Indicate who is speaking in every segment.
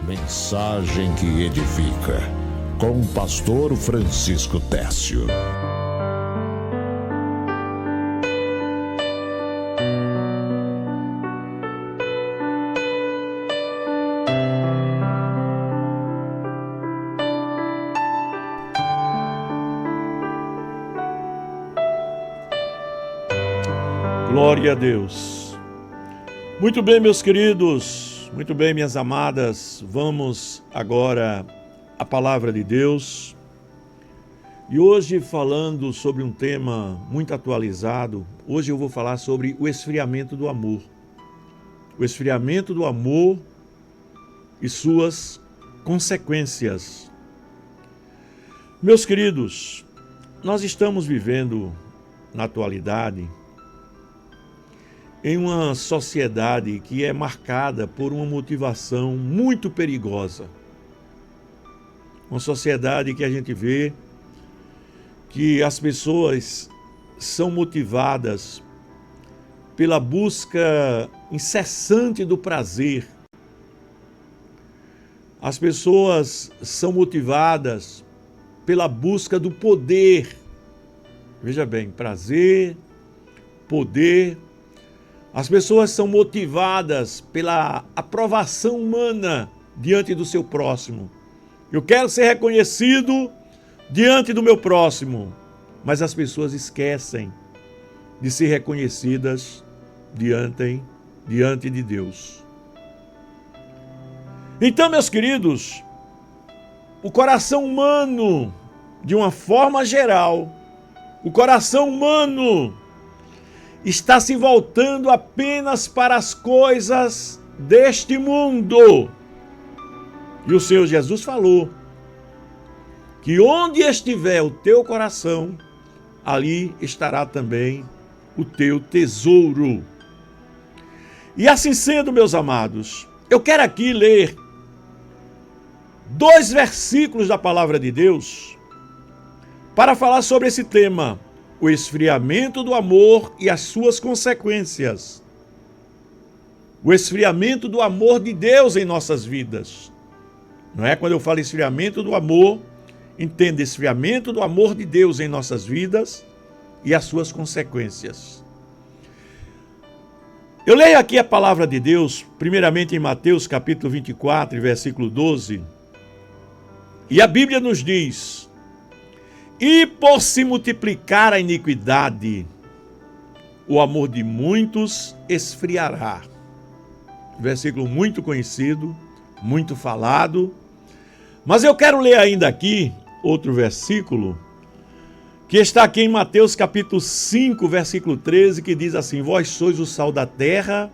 Speaker 1: Mensagem que edifica, com o pastor Francisco Tércio.
Speaker 2: Glória a Deus. Muito bem, meus queridos, muito bem, minhas amadas, vamos agora à palavra de Deus. E hoje, falando sobre um tema muito atualizado, hoje eu vou falar sobre o esfriamento do amor. O esfriamento do amor e suas consequências. Meus queridos, nós estamos vivendo na atualidade em uma sociedade que é marcada por uma motivação muito perigosa. Uma sociedade que a gente vê que as pessoas são motivadas pela busca incessante do prazer. As pessoas são motivadas pela busca do poder. Veja bem, prazer, poder. As pessoas são motivadas pela aprovação humana diante do seu próximo. Eu quero ser reconhecido diante do meu próximo, mas as pessoas esquecem de ser reconhecidas diante de Deus. Então, meus queridos, o coração humano, de uma forma geral, o coração humano está se voltando apenas para as coisas deste mundo. E o Senhor Jesus falou que onde estiver o teu coração, ali estará também o teu tesouro. E assim sendo, meus amados, eu quero aqui ler 2 versículos da palavra de Deus para falar sobre esse tema: o esfriamento do amor e as suas consequências. O esfriamento do amor de Deus em nossas vidas. Não é? Quando eu falo esfriamento do amor, entenda, esfriamento do amor de Deus em nossas vidas e as suas consequências. Eu leio aqui a palavra de Deus, primeiramente em Mateus capítulo 24, versículo 12. E a Bíblia nos diz: e por se multiplicar a iniquidade, o amor de muitos esfriará. Versículo muito conhecido, muito falado. Mas eu quero ler ainda aqui outro versículo, que está aqui em Mateus capítulo 5, versículo 13, que diz assim: vós sois o sal da terra,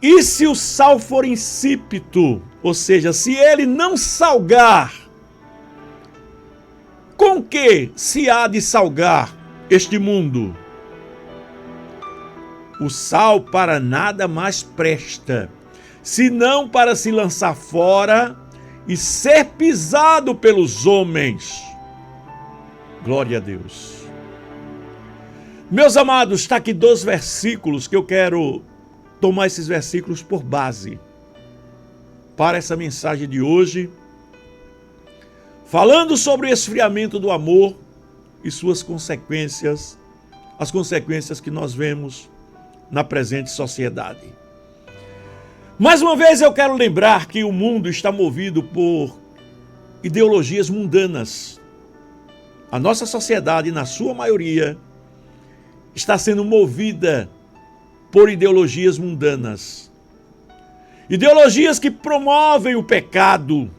Speaker 2: e se o sal for insípido, ou seja, se ele não salgar, com que se há de salgar este mundo? O sal para nada mais presta, senão para se lançar fora e ser pisado pelos homens. Glória a Deus. Meus amados, está aqui 2 versículos que eu quero tomar esses versículos por base para essa mensagem de hoje, falando sobre o esfriamento do amor e suas consequências, as consequências que nós vemos na presente sociedade. Mais uma vez eu quero lembrar que o mundo está movido por ideologias mundanas. A nossa sociedade, na sua maioria, está sendo movida por ideologias mundanas. Ideologias que promovem o pecado,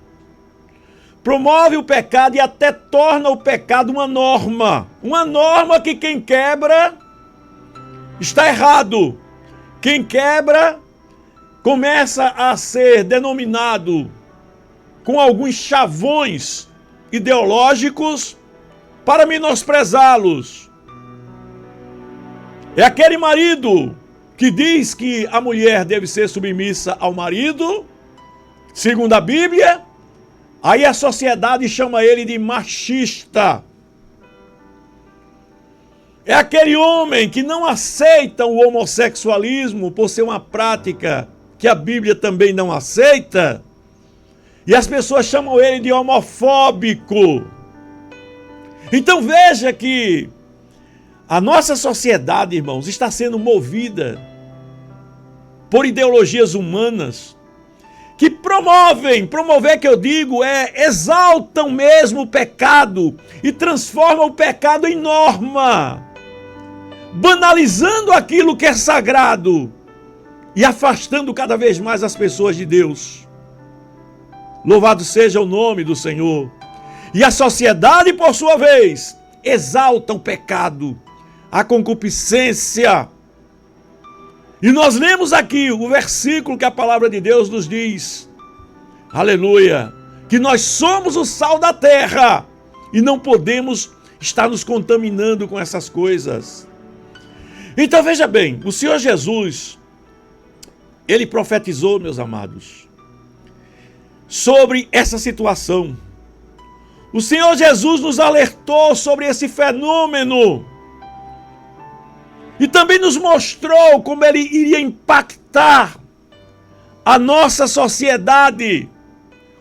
Speaker 2: e até torna o pecado uma norma que quem quebra está errado. Quem quebra começa a ser denominado com alguns chavões ideológicos para menosprezá-los. É aquele marido que diz que a mulher deve ser submissa ao marido, segundo a Bíblia. Aí a sociedade chama ele de machista. É aquele homem que não aceita o homossexualismo por ser uma prática que a Bíblia também não aceita. E as pessoas chamam ele de homofóbico. Então veja que a nossa sociedade, irmãos, está sendo movida por ideologias humanas que promover que eu digo exaltam mesmo o pecado e transformam o pecado em norma, banalizando aquilo que é sagrado e afastando cada vez mais as pessoas de Deus. Louvado seja o nome do Senhor. E a sociedade, por sua vez, exalta o pecado, a concupiscência. E nós lemos aqui o versículo que a palavra de Deus nos diz, aleluia, que nós somos o sal da terra e não podemos estar nos contaminando com essas coisas. Então veja bem, o Senhor Jesus, ele profetizou, meus amados, sobre essa situação. O Senhor Jesus nos alertou sobre esse fenômeno e também nos mostrou como ele iria impactar a nossa sociedade,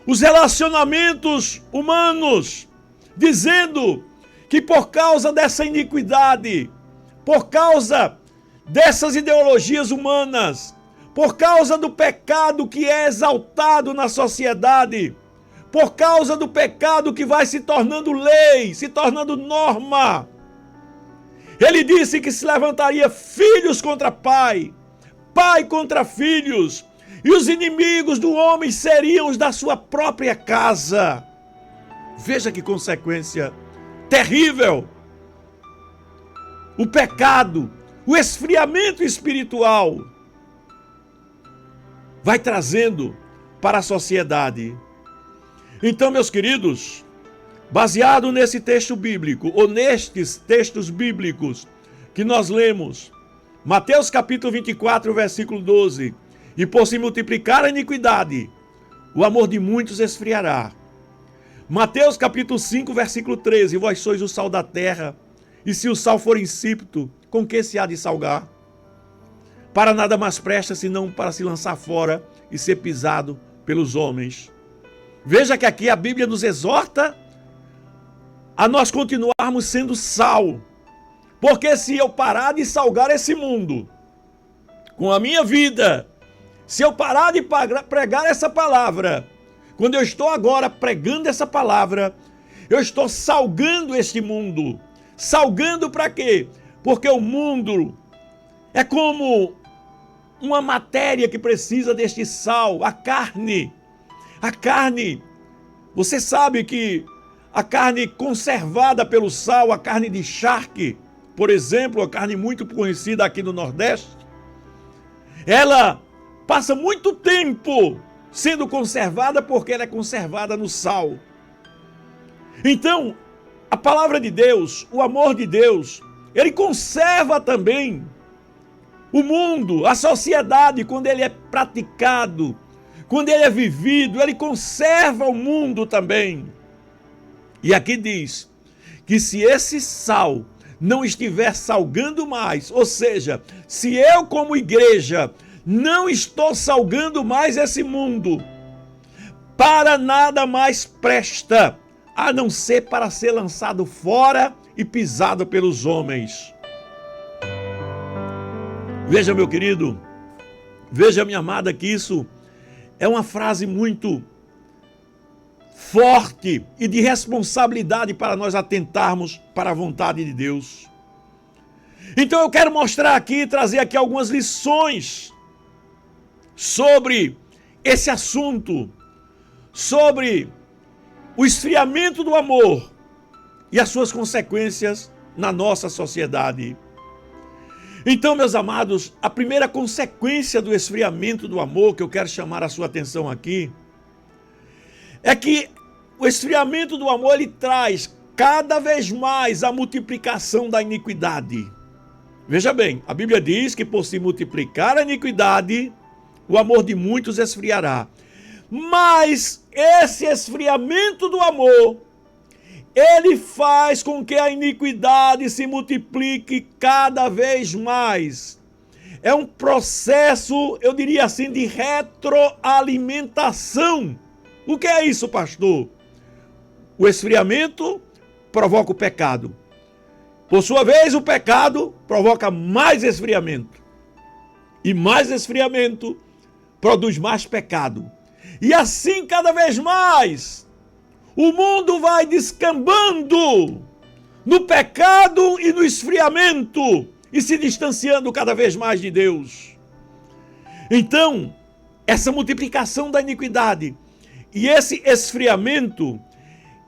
Speaker 2: os relacionamentos humanos, dizendo que por causa dessa iniquidade, por causa dessas ideologias humanas, por causa do pecado que é exaltado na sociedade, por causa do pecado que vai se tornando lei, se tornando norma, ele disse que se levantaria filhos contra pai, pai contra filhos, e os inimigos do homem seriam os da sua própria casa. Veja que consequência terrível. O pecado, o esfriamento espiritual vai trazendo para a sociedade. Então, meus queridos, baseado nesse texto bíblico, ou nestes textos bíblicos que nós lemos, Mateus capítulo 24, versículo 12, e por se multiplicar a iniquidade, o amor de muitos esfriará. Mateus capítulo 5, versículo 13, vós sois o sal da terra, e se o sal for insípido, com que se há de salgar? Para nada mais presta, senão para se lançar fora e ser pisado pelos homens. Veja que aqui a Bíblia nos exorta a nós continuarmos sendo sal. Porque se eu parar de salgar esse mundo com a minha vida, se eu parar de pregar essa palavra, quando eu estou agora pregando essa palavra, eu estou salgando este mundo. Salgando para quê? Porque o mundo é como uma matéria que precisa deste sal, a carne. A carne, você sabe que a carne conservada pelo sal, a carne de charque, por exemplo, a carne muito conhecida aqui no Nordeste, ela passa muito tempo sendo conservada porque ela é conservada no sal. Então, a palavra de Deus, o amor de Deus, ele conserva também o mundo, a sociedade, quando ele é praticado, quando ele é vivido, ele conserva o mundo também. E aqui diz que se esse sal não estiver salgando mais, ou seja, se eu como igreja não estou salgando mais esse mundo, para nada mais presta, a não ser para ser lançado fora e pisado pelos homens. Veja, meu querido, veja, minha amada, que isso é uma frase muito forte e de responsabilidade para nós atentarmos para a vontade de Deus. Então eu quero mostrar aqui, trazer aqui algumas lições sobre esse assunto, sobre o esfriamento do amor e as suas consequências na nossa sociedade. Então, meus amados, a primeira consequência do esfriamento do amor que eu quero chamar a sua atenção aqui é que o esfriamento do amor ele traz cada vez mais a multiplicação da iniquidade. Veja bem, a Bíblia diz que por se multiplicar a iniquidade, o amor de muitos esfriará. Mas esse esfriamento do amor, ele faz com que a iniquidade se multiplique cada vez mais. É um processo, eu diria assim, de retroalimentação. O que é isso, pastor? O esfriamento provoca o pecado. Por sua vez, o pecado provoca mais esfriamento. E mais esfriamento produz mais pecado. E assim, cada vez mais, o mundo vai descambando no pecado e no esfriamento e se distanciando cada vez mais de Deus. Então, essa multiplicação da iniquidade e esse esfriamento,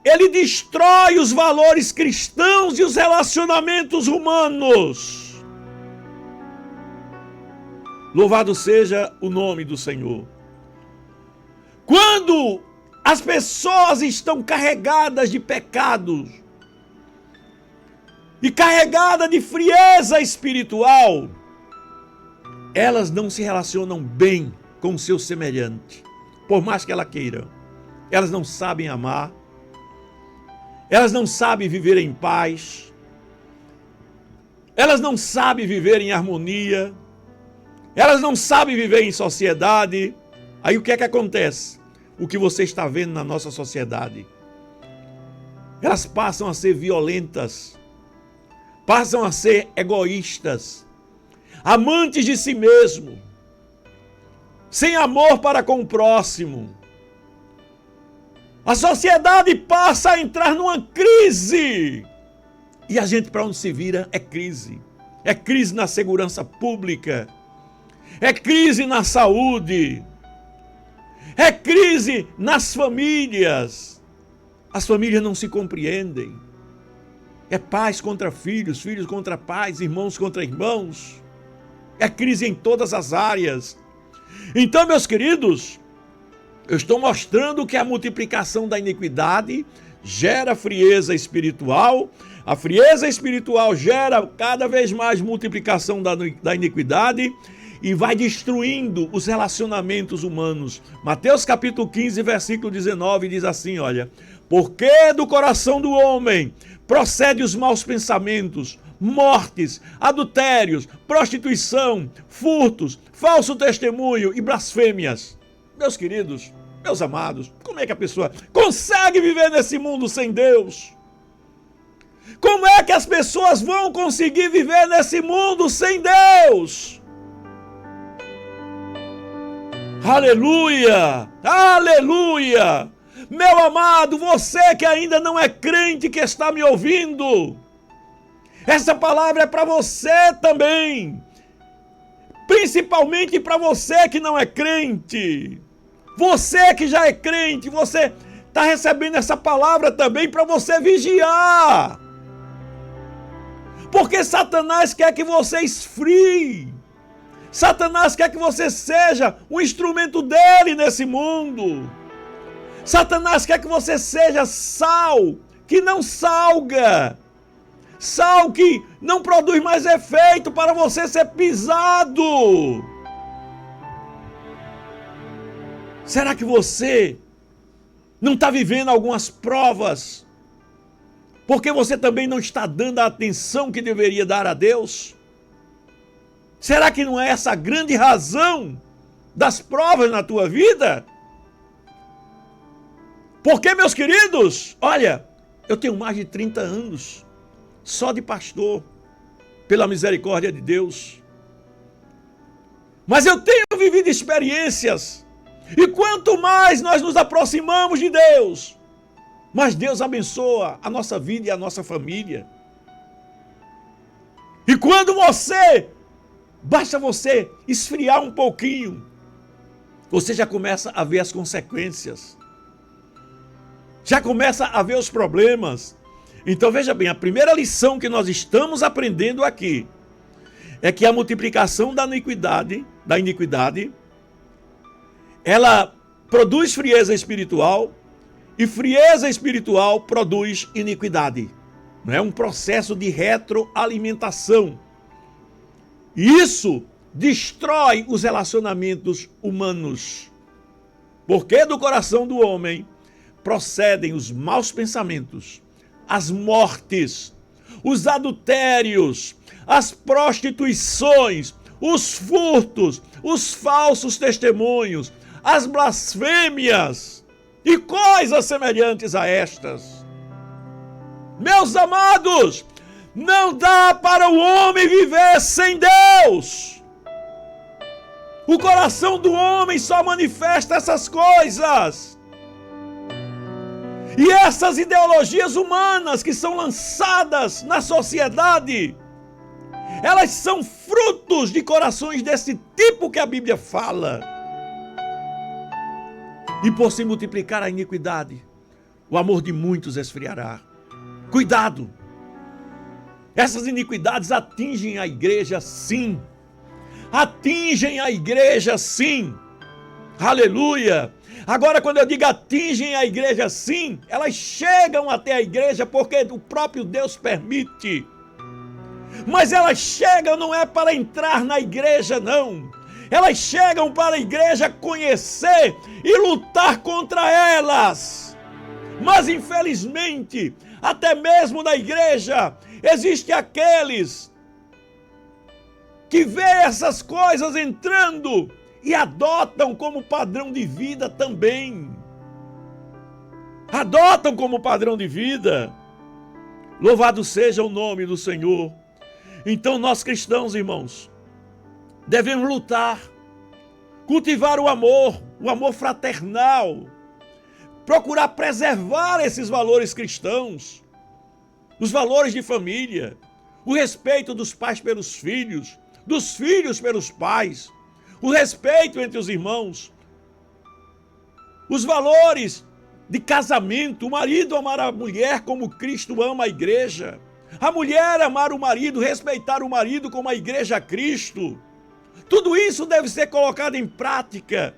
Speaker 2: ele destrói os valores cristãos e os relacionamentos humanos. Louvado seja o nome do Senhor. Quando as pessoas estão carregadas de pecados e carregadas de frieza espiritual, elas não se relacionam bem com o seu semelhante, por mais que ela queira. Elas não sabem amar, elas não sabem viver em paz, elas não sabem viver em harmonia, elas não sabem viver em sociedade. Aí o que é que acontece? O que você está vendo na nossa sociedade? Elas passam a ser violentas, passam a ser egoístas, amantes de si mesmo, sem amor para com o próximo. A sociedade passa a entrar numa crise. E a gente, para onde se vira, é crise. É crise na segurança pública. É crise na saúde. É crise nas famílias. As famílias não se compreendem. É pais contra filhos, filhos contra pais, irmãos contra irmãos. É crise em todas as áreas. Então, meus queridos, eu estou mostrando que a multiplicação da iniquidade gera frieza espiritual. A frieza espiritual gera cada vez mais multiplicação da iniquidade e vai destruindo os relacionamentos humanos. Mateus capítulo 15, versículo 19 diz assim, olha: porque do coração do homem procede os maus pensamentos, mortes, adultérios, prostituição, furtos, falso testemunho e blasfêmias. Meus queridos, meus amados, como é que a pessoa consegue viver nesse mundo sem Deus? Como é que as pessoas vão conseguir viver nesse mundo sem Deus? Aleluia! Aleluia! Meu amado, você que ainda não é crente, que está me ouvindo, essa palavra é para você também. Principalmente para você que não é crente. Você que já é crente, você está recebendo essa palavra também para você vigiar. Porque Satanás quer que você esfrie. Satanás quer que você seja um instrumento dele nesse mundo. Satanás quer que você seja sal que não salga. Sal que não produz mais efeito para você ser pisado. Será que você não está vivendo algumas provas porque você também não está dando a atenção que deveria dar a Deus? Será que não é essa a grande razão das provas na tua vida? Porque, meus queridos, olha, eu tenho mais de 30 anos só de pastor, pela misericórdia de Deus. Mas eu tenho vivido experiências, e quanto mais nós nos aproximamos de Deus, mais Deus abençoa a nossa vida e a nossa família. E quando basta você esfriar um pouquinho, você já começa a ver as consequências, já começa a ver os problemas. Então veja bem, a primeira lição que nós estamos aprendendo aqui é que a multiplicação da iniquidade, ela produz frieza espiritual, e frieza espiritual produz iniquidade. Não é um processo de retroalimentação. E isso destrói os relacionamentos humanos. Porque do coração do homem procedem os maus pensamentos, as mortes, os adultérios, as prostituições, os furtos, os falsos testemunhos, as blasfêmias e coisas semelhantes a estas. Meus amados, não dá para o homem viver sem Deus. O coração do homem só manifesta essas coisas. E essas ideologias humanas que são lançadas na sociedade, elas são frutos de corações desse tipo que a Bíblia fala. E por se multiplicar a iniquidade, o amor de muitos esfriará. Cuidado! Essas iniquidades atingem a igreja, sim. Atingem a igreja, sim. Aleluia! Agora, quando eu digo atingem a igreja, sim, elas chegam até a igreja porque o próprio Deus permite. Mas elas chegam não é para entrar na igreja, não. Elas chegam para a igreja conhecer e lutar contra elas. Mas, infelizmente, até mesmo na igreja, existem aqueles que veem essas coisas entrando e adotam como padrão de vida também. Adotam como padrão de vida. Louvado seja o nome do Senhor. Então nós cristãos, irmãos, devemos lutar, cultivar o amor fraternal, procurar preservar esses valores cristãos, os valores de família, o respeito dos pais pelos filhos, dos filhos pelos pais, o respeito entre os irmãos, os valores de casamento, o marido amar a mulher como Cristo ama a igreja, a mulher amar o marido, respeitar o marido como a igreja a Cristo. Tudo isso deve ser colocado em prática.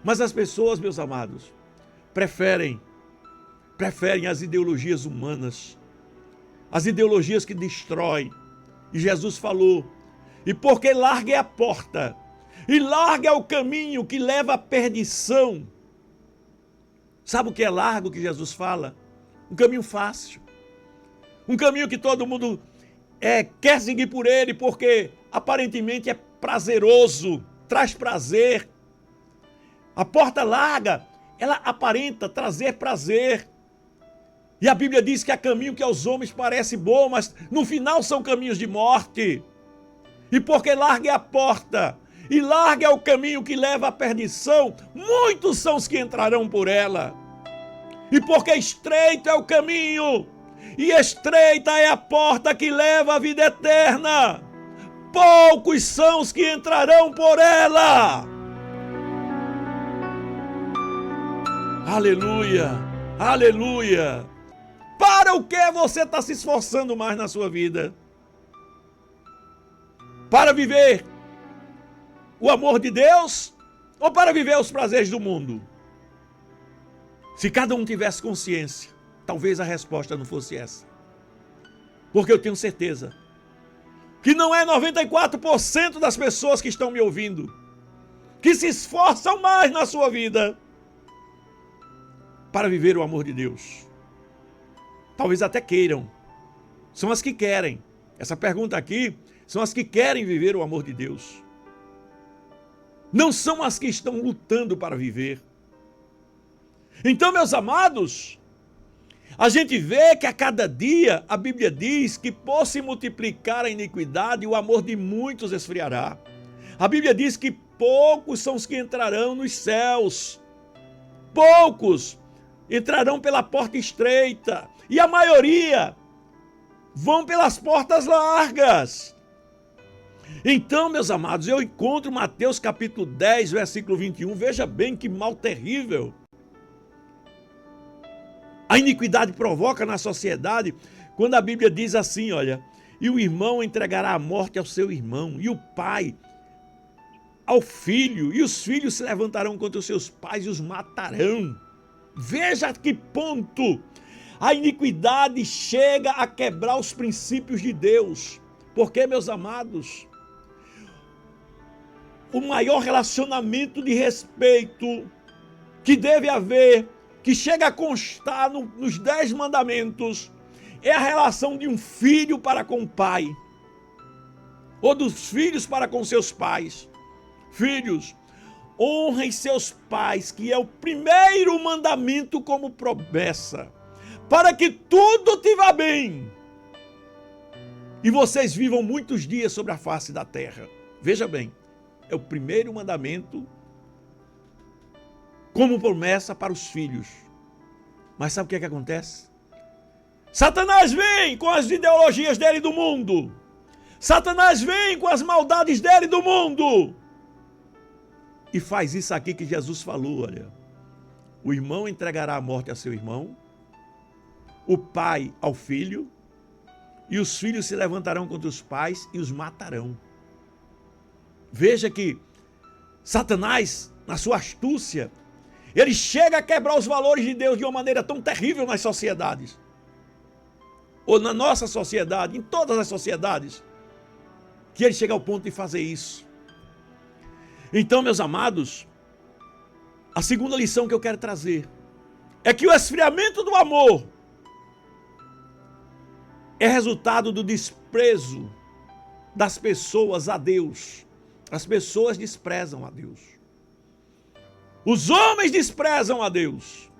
Speaker 2: Mas as pessoas, meus amados, preferem as ideologias humanas, as ideologias que destroem. E Jesus falou, e porque larga é a porta, e larga é o caminho que leva à perdição. Sabe o que é largo que Jesus fala? Um caminho fácil. Um caminho que todo mundo quer seguir por ele, porque aparentemente é prazeroso, traz prazer. A porta larga, ela aparenta trazer prazer. E a Bíblia diz que há caminho que aos homens parece bom, mas no final são caminhos de morte. E porque larga é a porta, e larga é o caminho que leva à perdição, muitos são os que entrarão por ela. E porque estreito é o caminho, e estreita é a porta que leva à vida eterna, poucos são os que entrarão por ela. Aleluia, aleluia. Para o que você está se esforçando mais na sua vida? Para viver o amor de Deus ou para viver os prazeres do mundo? Se cada um tivesse consciência, talvez a resposta não fosse essa. Porque eu tenho certeza que não é 94% das pessoas que estão me ouvindo que se esforçam mais na sua vida para viver o amor de Deus. Talvez até queiram. São as que querem. Essa pergunta aqui são as que querem viver o amor de Deus. Não são as que estão lutando para viver. Então, meus amados, a gente vê que a cada dia a Bíblia diz que por se multiplicar a iniquidade, o amor de muitos esfriará. A Bíblia diz que poucos são os que entrarão nos céus. Poucos entrarão pela porta estreita e a maioria vão pelas portas largas. Então, meus amados, eu encontro Mateus capítulo 10, versículo 21. Veja bem que mal terrível a iniquidade provoca na sociedade, quando a Bíblia diz assim, olha, e o irmão entregará a morte ao seu irmão, e o pai ao filho, e os filhos se levantarão contra os seus pais e os matarão. Veja a que ponto a iniquidade chega a quebrar os princípios de Deus. Porque, meus amados, o maior relacionamento de respeito que deve haver, que chega a constar nos 10 mandamentos, é a relação de um filho para com o pai, ou dos filhos para com seus pais. Filhos, honrem seus pais, que é o primeiro mandamento como promessa, para que tudo te vá bem e vocês vivam muitos dias sobre a face da terra. Veja bem, é o primeiro mandamento como promessa para os filhos. Mas sabe o que é que acontece? Satanás vem com as ideologias dele do mundo. Satanás vem com as maldades dele do mundo. E faz isso aqui que Jesus falou, olha. O irmão entregará a morte a seu irmão, o pai ao filho, e os filhos se levantarão contra os pais e os matarão. Veja que Satanás, na sua astúcia, ele chega a quebrar os valores de Deus de uma maneira tão terrível nas sociedades. Ou na nossa sociedade, em todas as sociedades, que ele chega ao ponto de fazer isso. Então, meus amados, a segunda lição que eu quero trazer é que o esfriamento do amor é resultado do desprezo das pessoas a Deus. As pessoas desprezam a Deus. Os homens desprezam a Deus.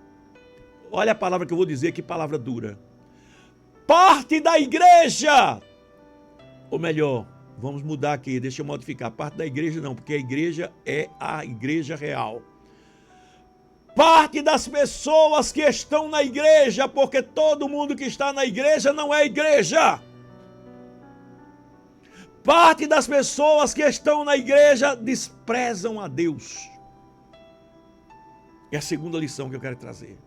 Speaker 2: Olha a palavra que eu vou dizer, que palavra dura. Parte da igreja, ou melhor, vamos mudar aqui, deixa eu modificar, parte da igreja não, porque a igreja é a igreja real. Parte das pessoas que estão na igreja, porque todo mundo que está na igreja não é igreja. Parte das pessoas que estão na igreja desprezam a Deus. É a segunda lição que eu quero trazer.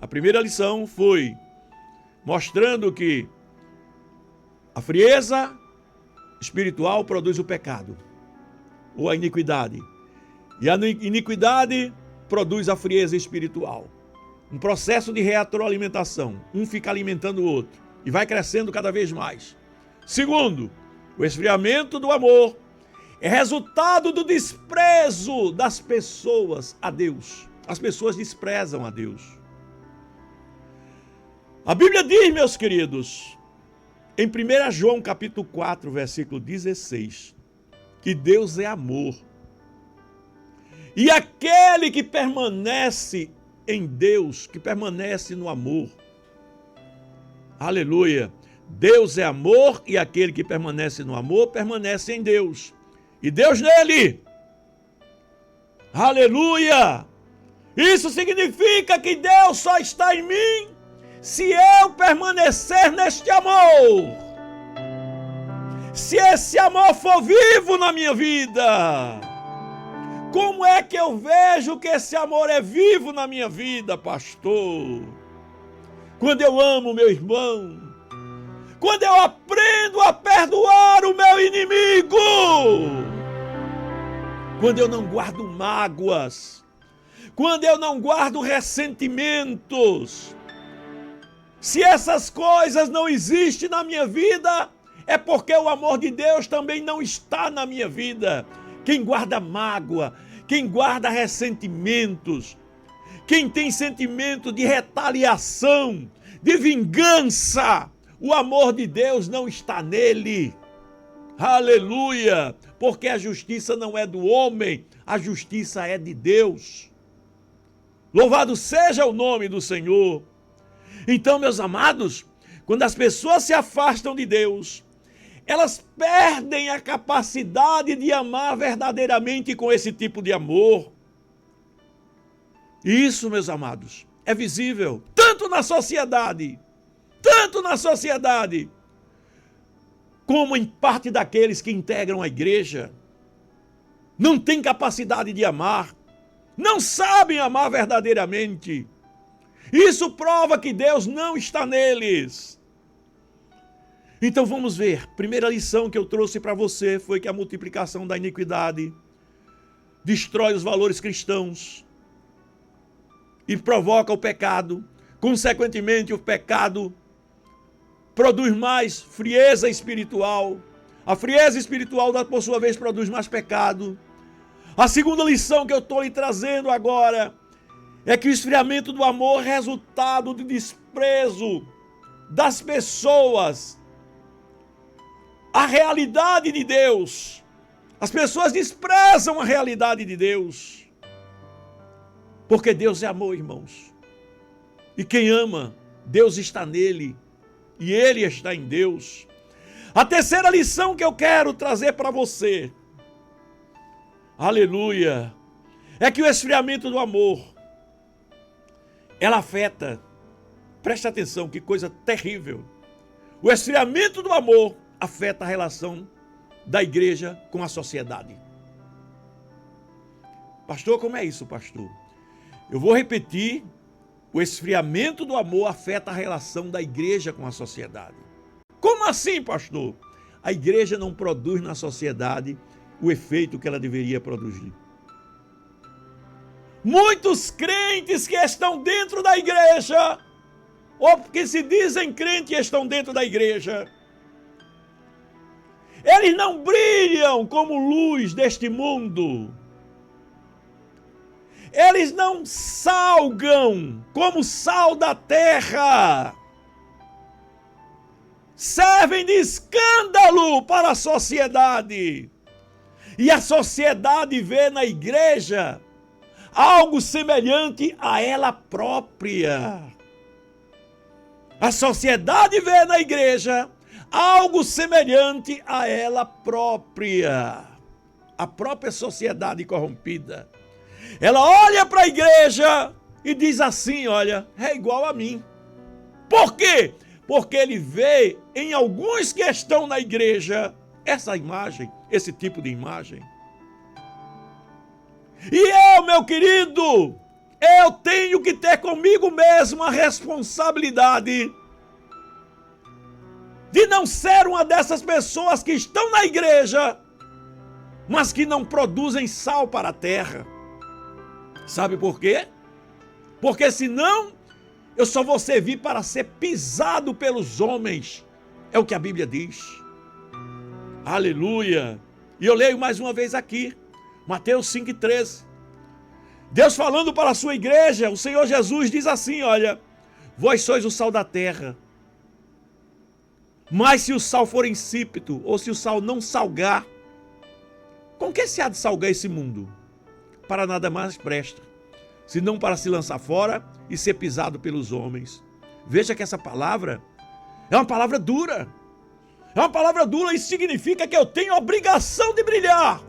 Speaker 2: A primeira lição foi mostrando que a frieza espiritual produz o pecado, ou a iniquidade. E a iniquidade produz a frieza espiritual. Um processo de retroalimentação. Um fica alimentando o outro e vai crescendo cada vez mais. Segundo, o esfriamento do amor é resultado do desprezo das pessoas a Deus. As pessoas desprezam a Deus. A Bíblia diz, meus queridos, em 1 João capítulo 4, versículo 16, que Deus é amor. E aquele que permanece em Deus, que permanece no amor, aleluia, Deus é amor e aquele que permanece no amor, permanece em Deus. E Deus nele. Aleluia! Isso significa que Deus só está em mim se eu permanecer neste amor. Se esse amor for vivo na minha vida. Como é que eu vejo que esse amor é vivo na minha vida, pastor? Quando eu amo meu irmão. Quando eu aprendo a perdoar o meu inimigo. Quando eu não guardo mágoas. Quando eu não guardo ressentimentos. Se essas coisas não existem na minha vida, é porque o amor de Deus também não está na minha vida. Quem guarda mágoa, quem guarda ressentimentos, quem tem sentimento de retaliação, de vingança, o amor de Deus não está nele. Aleluia! Porque a justiça não é do homem, a justiça é de Deus. Louvado seja o nome do Senhor. Então, meus amados, quando as pessoas se afastam de Deus, elas perdem a capacidade de amar verdadeiramente com esse tipo de amor. Isso, meus amados, é visível tanto na sociedade, como em parte daqueles que integram a igreja. Não têm capacidade de amar, não sabem amar verdadeiramente. Isso prova que Deus não está neles. Então vamos ver. Primeira lição que eu trouxe para você foi que a multiplicação da iniquidade destrói os valores cristãos e provoca o pecado. Consequentemente, o pecado produz mais frieza espiritual. A frieza espiritual, por sua vez, produz mais pecado. A segunda lição que eu estou lhe trazendo agora é que o esfriamento do amor é resultado do desprezo das pessoas à realidade de Deus. As pessoas desprezam a realidade de Deus. Porque Deus é amor, irmãos. E quem ama, Deus está nele. E ele está em Deus. A terceira lição que eu quero trazer para você, aleluia, é que o esfriamento do amor, ela afeta, preste atenção, que coisa terrível. O esfriamento do amor afeta a relação da igreja com a sociedade. Pastor, como é isso, pastor? Eu vou repetir. O esfriamento do amor afeta a relação da igreja com a sociedade. Como assim, pastor? A igreja não produz na sociedade o efeito que ela deveria produzir. Muitos crentes que estão dentro da igreja, ou que se dizem crentes e estão dentro da igreja, eles não brilham como luz deste mundo. Eles não salgam como sal da terra. Servem de escândalo para a sociedade. E a sociedade vê na igreja algo semelhante a ela própria. A sociedade vê na igreja algo semelhante a ela própria. A própria sociedade corrompida. Ela olha para a igreja e diz assim, olha, é igual a mim. Por quê? Porque ele vê em alguns que estão na igreja essa imagem, esse tipo de imagem. E eu, meu querido, eu tenho que ter comigo mesmo a responsabilidade de não ser uma dessas pessoas que estão na igreja, mas que não produzem sal para a terra. Sabe por quê? Porque senão eu só vou servir para ser pisado pelos homens. É o que a Bíblia diz. Aleluia. E eu leio mais uma vez aqui. Mateus 5,13. Deus falando para a sua igreja, o Senhor Jesus diz assim, olha, vós sois o sal da terra. Mas se o sal for insípido, ou se o sal não salgar, com que se há de salgar esse mundo? Para nada mais presta, senão para se lançar fora e ser pisado pelos homens. Veja que essa palavra é uma palavra dura. É uma palavra dura e significa que eu tenho obrigação de brilhar.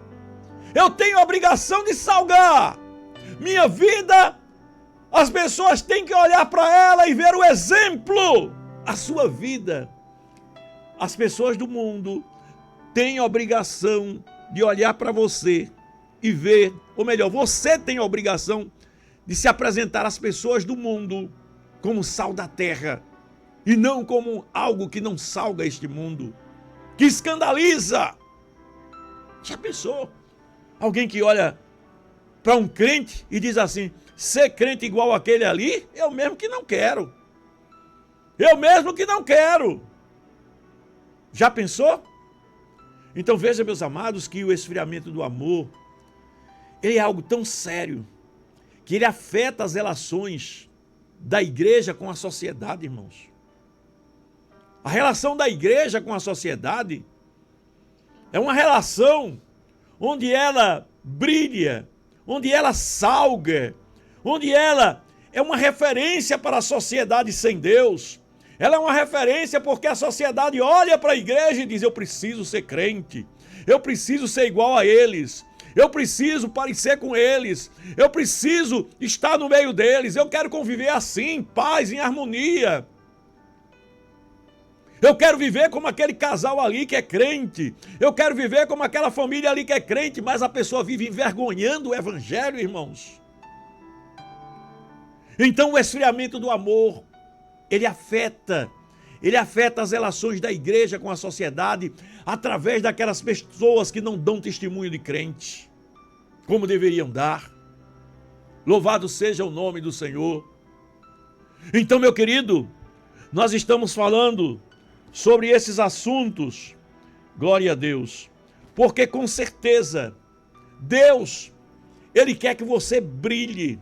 Speaker 2: Eu tenho obrigação de salgar. Minha vida, as pessoas têm que olhar para ela e ver o exemplo. A sua vida, as pessoas do mundo têm a obrigação de olhar para você e ver, ou melhor, você tem a obrigação de se apresentar às pessoas do mundo como sal da terra e não como algo que não salga este mundo, que escandaliza. Já pensou? Alguém que olha para um crente e diz assim, ser crente igual aquele ali, eu mesmo que não quero. Eu mesmo que não quero. Já pensou? Então veja, meus amados, que o esfriamento do amor, ele é algo tão sério, que ele afeta as relações da igreja com a sociedade, irmãos. A relação da igreja com a sociedade é uma relação onde ela brilha, onde ela salga, onde ela é uma referência para a sociedade sem Deus. Ela é uma referência porque a sociedade olha para a igreja e diz, eu preciso ser crente, eu preciso ser igual a eles. Eu preciso parecer com eles. Eu preciso estar no meio deles. Eu quero conviver assim, em paz, em harmonia. Eu quero viver como aquele casal ali que é crente. Eu quero viver como aquela família ali que é crente. Mas a pessoa vive envergonhando o evangelho, irmãos. Então o esfriamento do amor, ele afeta as relações da igreja com a sociedade através daquelas pessoas que não dão testemunho de crente, como deveriam dar. Louvado seja o nome do Senhor. Então, meu querido, nós estamos falando sobre esses assuntos, glória a Deus, porque com certeza Deus, Ele quer que você brilhe,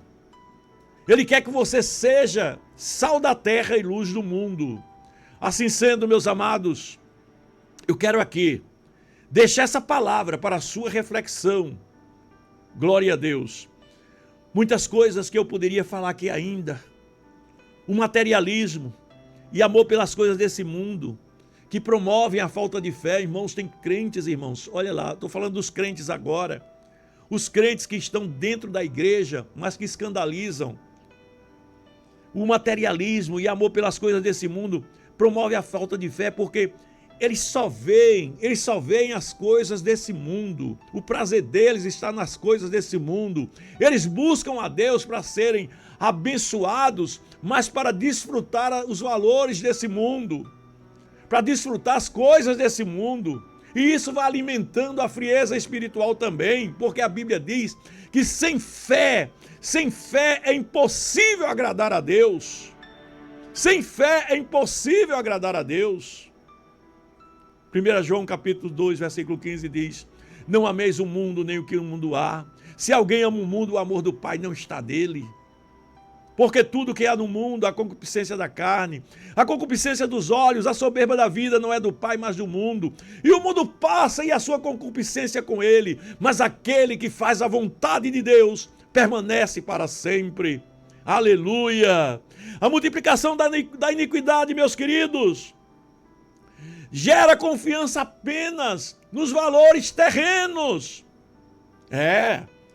Speaker 2: Ele quer que você seja sal da terra e luz do mundo. Assim sendo, meus amados, eu quero aqui deixar essa palavra para a sua reflexão. Glória a Deus. Muitas coisas que eu poderia falar aqui ainda. O materialismo e amor pelas coisas desse mundo, que promovem a falta de fé. Irmãos, tem crentes, irmãos, olha lá, estou falando dos crentes agora. Os crentes que estão dentro da igreja, mas que escandalizam. O materialismo e amor pelas coisas desse mundo promove a falta de fé, porque eles só veem as coisas desse mundo. O prazer deles está nas coisas desse mundo. Eles buscam a Deus para serem abençoados, mas para desfrutar os valores desse mundo, para desfrutar as coisas desse mundo. E isso vai alimentando a frieza espiritual também, porque a Bíblia diz que sem fé é impossível agradar a Deus. Sem fé é impossível agradar a Deus. 1 João capítulo 2, versículo 15 diz: não ameis o mundo nem o que o mundo há. Se alguém ama o mundo, o amor do Pai não está dele. Porque tudo que há no mundo, a concupiscência da carne, a concupiscência dos olhos, a soberba da vida não é do Pai, mas do mundo. E o mundo passa e a sua concupiscência com ele, mas aquele que faz a vontade de Deus permanece para sempre. Aleluia! A multiplicação da iniquidade, meus queridos, gera confiança apenas nos valores terrenos.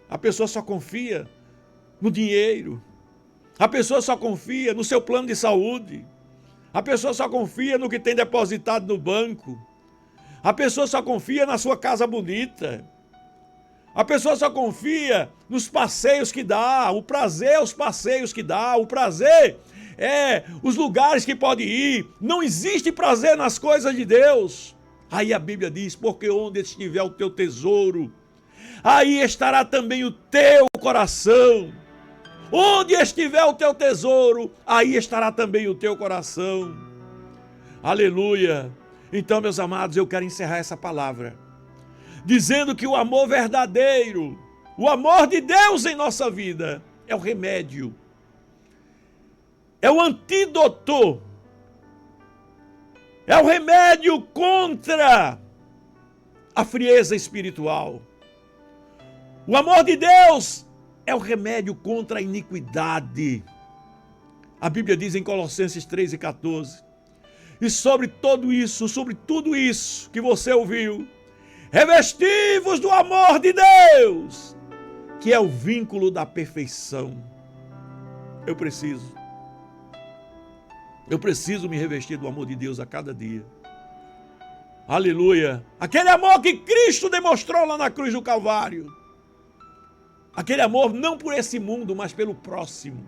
Speaker 2: A pessoa só confia no dinheiro. A pessoa só confia no seu plano de saúde. A pessoa só confia no que tem depositado no banco. A pessoa só confia na sua casa bonita. A pessoa só confia nos passeios que dá. O prazer é os passeios que dá. O prazer é os lugares que pode ir. Não existe prazer nas coisas de Deus. Aí a Bíblia diz: porque onde estiver o teu tesouro, aí estará também o teu coração. Onde estiver o teu tesouro, aí estará também o teu coração. Aleluia! Então, meus amados, eu quero encerrar essa palavra dizendo que o amor verdadeiro, o amor de Deus em nossa vida, é o remédio, é o antídoto, é o remédio contra a frieza espiritual. O amor de Deus é o remédio contra a iniquidade. A Bíblia diz em Colossenses 3:14: e sobre tudo isso que você ouviu, revesti-vos do amor de Deus, que é o vínculo da perfeição. Eu preciso me revestir do amor de Deus a cada dia. Aleluia! Aquele amor que Cristo demonstrou lá na cruz do Calvário. Aquele amor não por esse mundo, mas pelo próximo.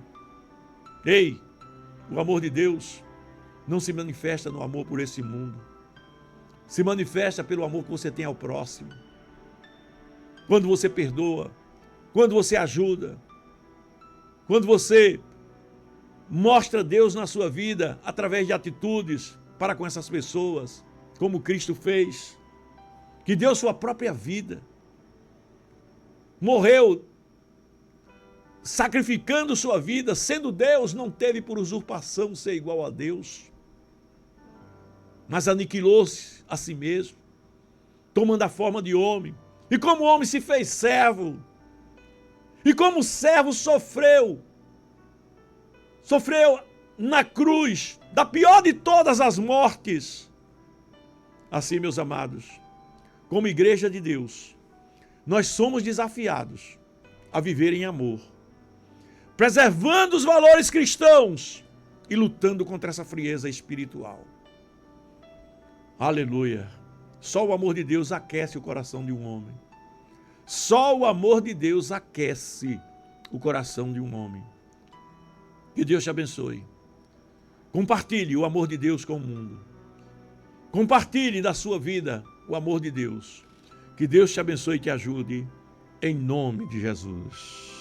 Speaker 2: Ei, o amor de Deus não se manifesta no amor por esse mundo. Se manifesta pelo amor que você tem ao próximo. Quando você perdoa, quando você ajuda, quando você mostra Deus na sua vida através de atitudes para com essas pessoas, como Cristo fez, que deu sua própria vida, morreu sacrificando sua vida, sendo Deus, não teve por usurpação ser igual a Deus, mas aniquilou-se a si mesmo, tomando a forma de homem, e como homem se fez servo, e como servo sofreu na cruz, da pior de todas as mortes. Assim, meus amados, como igreja de Deus, nós somos desafiados a viver em amor, preservando os valores cristãos e lutando contra essa frieza espiritual. Aleluia! Só o amor de Deus aquece o coração de um homem. Só o amor de Deus aquece o coração de um homem. Que Deus te abençoe. Compartilhe o amor de Deus com o mundo. Compartilhe da sua vida o amor de Deus. Que Deus te abençoe e te ajude, em nome de Jesus.